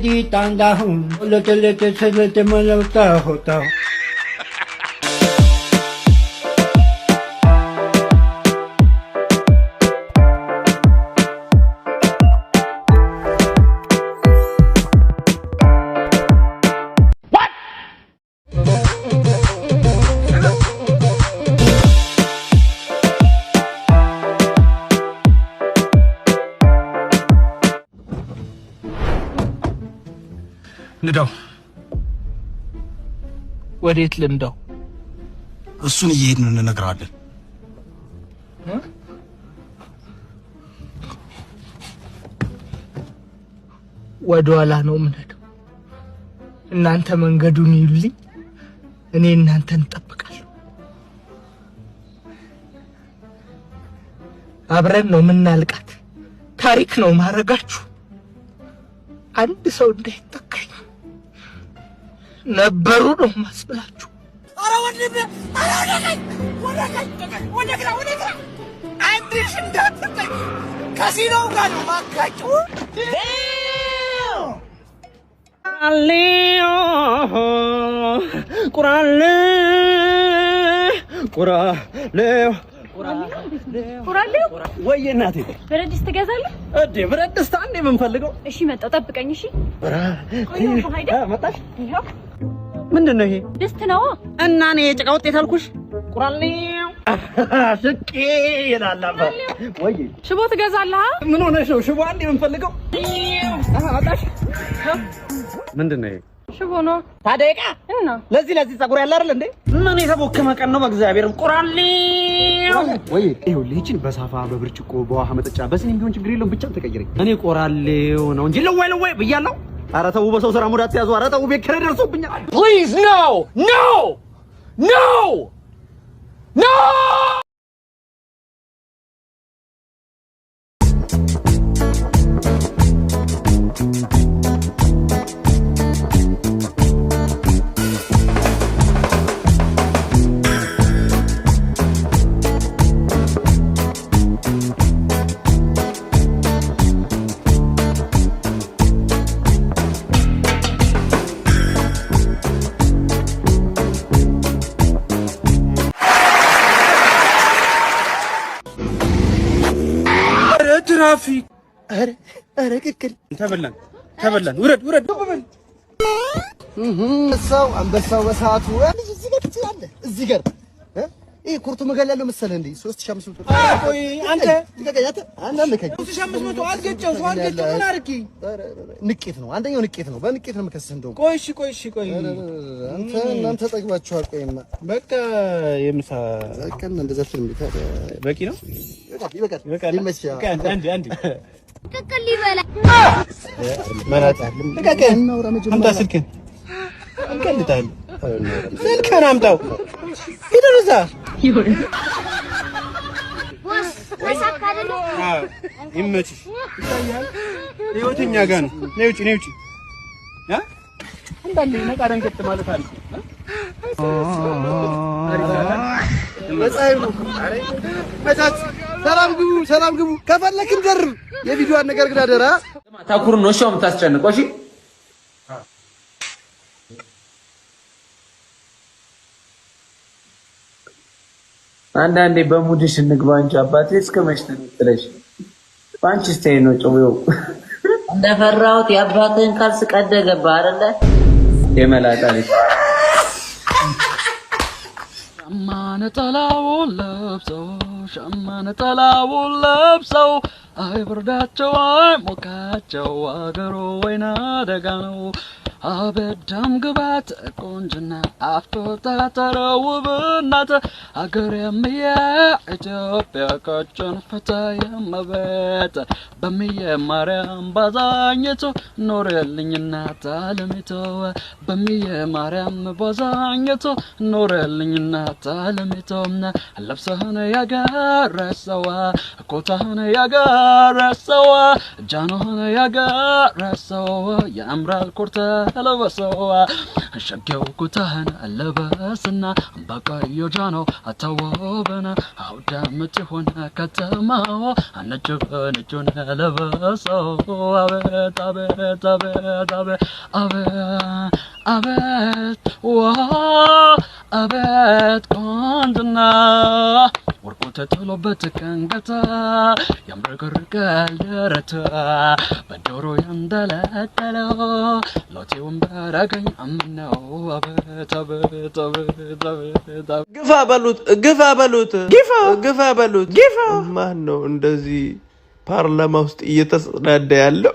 di tanda hum, lo te le te se le te me lo ta. ንዳው ወዴት ልንዳው? እሱን እየሄድን እንነግራለን። ወደኋላ ነው የምንሄደው። እናንተ መንገዱን ይሉልኝ፣ እኔ እናንተን እጠብቃለሁ። አብረን ነው የምናልቃት። ታሪክ ነው ማረጋችሁ። አንድ ሰው እንዳይተካኝ ነበሩ ነው ማስብላችሁ። አረ ወንድም ወደግራ አንድሽ እንዳትጠኝ ከሲኖው ጋር ነው ማጋጩ አሊዮ ቁራሌው ወይ እናቴ ብረት ድስት ትገዛለህ እንዴ? ብረት ድስት አንዴ የምንፈልገው። እሺ መጣሁ፣ ጠብቀኝ። እሺ መጣሽ? ይሄው ምንድነው ይሄ? ድስት ነው እና እኔ የጭቃ ውጤት አልኩሽ። ቁራሌው ሽቄ ይላልባ ወይ ሽቦ ትገዛለህ? ምን ሆነሽ ነው? ሽቦ አንዴ የምንፈልገው። መጣሽ? ምንድነው ይሄ? ሽቦ ነው ታደቃ እና ለዚህ ፀጉር ያለ አይደል እንዴ? ምን የተቦከመ ቀን ነው በእግዚአብሔር። ቁራሌው ወይ ይሄው ልጅን በሳፋ በብርጭቆ በውሃ መጠጫ በስኒ ቢሆን ችግር የለውም፣ ብቻ ተቀይረኝ። እኔ ቆራሌው ነው እንጂ ለዋይ ብያለሁ። ኧረ ተው በሰው ስራ ሙዳት ያዙ። ኧረ ተው ቤት ኪራይ ደርሶብኛል። ፕሊዝ ኖ ትራፊክ አረ ክክል ተበላን። ውረድ አንበሳው በሰዓቱ እዚህ ጋር ትችላለህ። እዚህ ጋር ይሄ ኩርቱ መገለለው መሰለህ እንዴ? 3500 ቆይ አንተ ትቀቀያተ አንነከኝ 3500 አልገጨው ምን አርኪ? ንቄት ነው፣ አንደኛው ንቄት ነው። በንቄት ነው የምከስህ እንደው። ቆይ እናንተ ጠግባችኋል። ቆይማ በቃ የምሳ በቃ እንደዛ ፊልም በቂ ነው። ይበቃል። ይመችህ። አንድ ቅቅል ይበላ መናጣ ልቀቀን። አምጣ ስልክህን። እንቀልጣለን። ስልክህን አምጣው። ሂድ እዛ ይመችሽ። ይታያል። ህይወተኛ ጋር ነው። ነይ ውጪ አንዳንዴ ነቃ ደንገጥ ማለት አለ። ሰላም ግቡ። ከፈለክን ደርብ የቪዲዮን ነገር ግን አደራ ታኩር ነው ሻው የምታስጨንቀው። እሺ አንዳንዴ በሙድሽ እንግባ እንጂ አባቴ እስከመች ትጥለሽ ባንቺ ስታይ ነው ጮው እንደፈራሁት የአባትህን ካልስ ቀደ ገባ አይደለ? የመላጣ ልጅ ሸማነ ጠላውን ለብሰው አይበርዳቸው አይሞቃቸው አገሩ ወይና ደጋ ነው። አበዳም ግባት ቆንጅና አፍቶታተረ ውብናት አገሬም የኢትዮጵያ ቀጭን ፍትህ የመቤት በሚየ ማርያም ባዛኝቱ ኖረልኝ እናት አለሚቱ በሚየ ማርያም ባዛኝቱ ኖረልኝ እናት አለሚቱ ለብሰህን ያገረሰዋ ኮታህን ያገረሰዋ ጃኖህን ያገረሰዋ ያምራል ኮርታ ለበሰው ሸጌው ኩታህን ለበስና በቀዩ ጃኖ አተወበና አውዳምት ሆነ ከተማው ነጭ በነጩን ለበሰው አቤት አቤት አቤት አቤት አቤት ዋ አቤት ቆንጆና ወርቁ ተጥሎበት ከንገታ ያምረገርጋል ደረታ በጆሮ ያንጠለጠለው ሎቴውን በረገኝ አምነው አቤት አቤት አቤት አቤት ግፋ በሉት ግፋ በሉት ማን ነው እንደዚህ ፓርላማ ውስጥ እየተሰዳደ ያለው?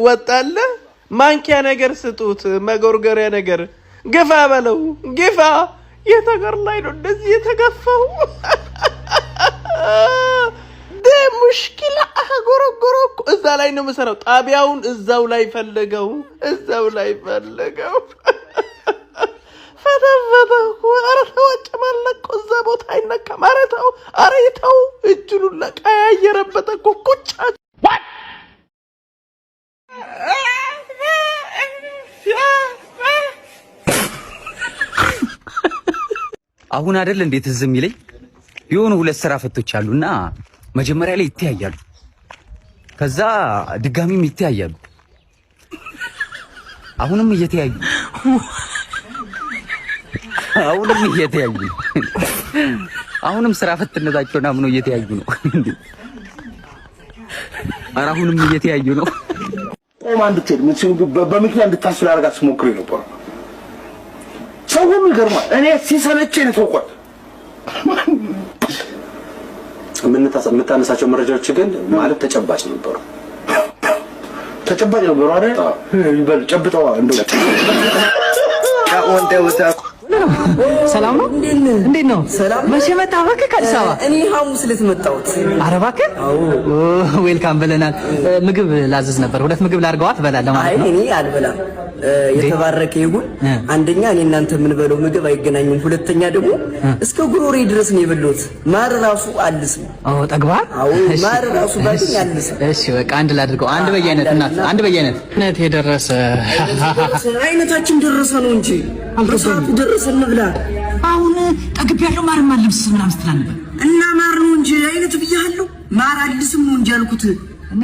ወጣለህ ማንኪያ ነገር ስጡት፣ መጎርጎሪያ ነገር ግፋ በለው ግፋ። የተገር ላይ ነው እንደዚህ የተገፋው። ሙሽኪላ ጎረጎሮ እዛ ላይ ነው መሰራው። ጣቢያውን እዛው ላይ ፈለገው ፈተፈተው አረተው ጨማለቆ እዛ ቦታ አይነካም። አረተው አረተው እጁን ለቀያየረበት እኮ ቁጫ አሁን አይደል እንዴት ዝም ይለኝ? የሆኑ ሁለት ስራ ፈቶች አሉና መጀመሪያ ላይ ይተያያሉ፣ ከዛ ድጋሚም ይተያያሉ፣ አሁንም እየተያዩ አሁንም ስራ ፈትነታቸውን አምነው እየተያዩ ነው። ኧረ አሁንም እየተያዩ ነው። ቆማ እንድትሄድ በምክንያት እንድታስል አድርጋ ስሞክር ነበር። ሰው ሁሉ ይገርማል። እኔ ሲሰለቸኝ ነው ተውኳት። የምታነሳቸው መረጃዎች ግን ማለት ተጨባጭ ነበሩ አይደል? ይበል ጨብጠዋ እንደው ሰላም ነው? እንዴት ነው? መቼ መጣህ? እባክህ ከአዲስ አበባ እኔ ሐሙስ ዕለት መጣሁት። ኧረ እባክህ ዌልካም ብለናል። ምግብ ላዝዝ ነበር። 2 ምግብ ላድርገዋ ትበላለህ ማለት ነው? አይ እኔ አልበላም። የተባረከ ይሁን። አንደኛ እኔ እናንተ የምንበለው ምግብ አይገናኝም። ሁለተኛ ደግሞ እስከ ጉሮሬ ድረስ ነው የበላሁት። ማር ራሱ አልስም። ጠግበሃል? አዎ ማር ራሱ ባገኝ አልስም። እሺ በቃ አንድ ላድርገው። አንድ በየአይነት እናት፣ አንድ በየአይነት ነት የደረሰ አይነታችን ደረሰ ነው እንጂ አልከሳቱ ደረሰ እንብላ። አሁን ጠግቤያለሁ። ማርም አልብስ ምናምን ስትል ነበር እና ማር ነው እንጂ አይነት ብያለሁ። ማር አልስም ነው እንጂ አልኩት።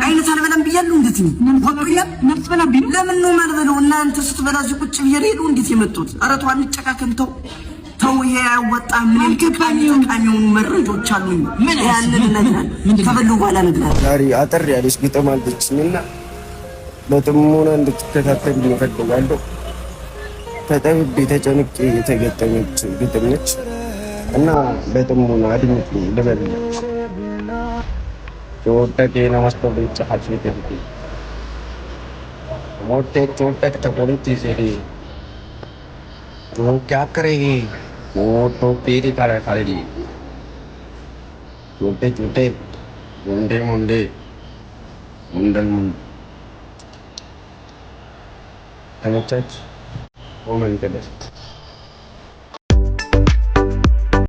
አይነት አልበላም ብያለሁ። እንዴት ነው ወጥያ ነፍስ በላብኝ? ለምን ነው ማልበለው? እናንተ ስትበላ እዚህ ቁጭ ብዬ ሄዱ። እንዴት የመጡት? ኧረ ተው አንጨካከም። ተው ይሄ ያወጣም ምን ከካሚውን መረጃዎች አሉኝ። ምን ያንን ነገር ከበሉ በኋላ ነገር ዛሬ አጠር ያለች ግጥም አለችኝና በጥሞና እንድትከታተል እፈልጋለሁ። ተጠብቤ ተጨንቄ የተገጠመች ግጥም ነች እና በጥሞና አድምጡ ልበልላችሁ። चोटके नमस्ते चाहते थे मोटे चोटक टपोरी से वो क्या करेगी? वो तो पीरी करे खाली छोटे छोटे मुंडे मुंडे मुंडन मुंड वो मन के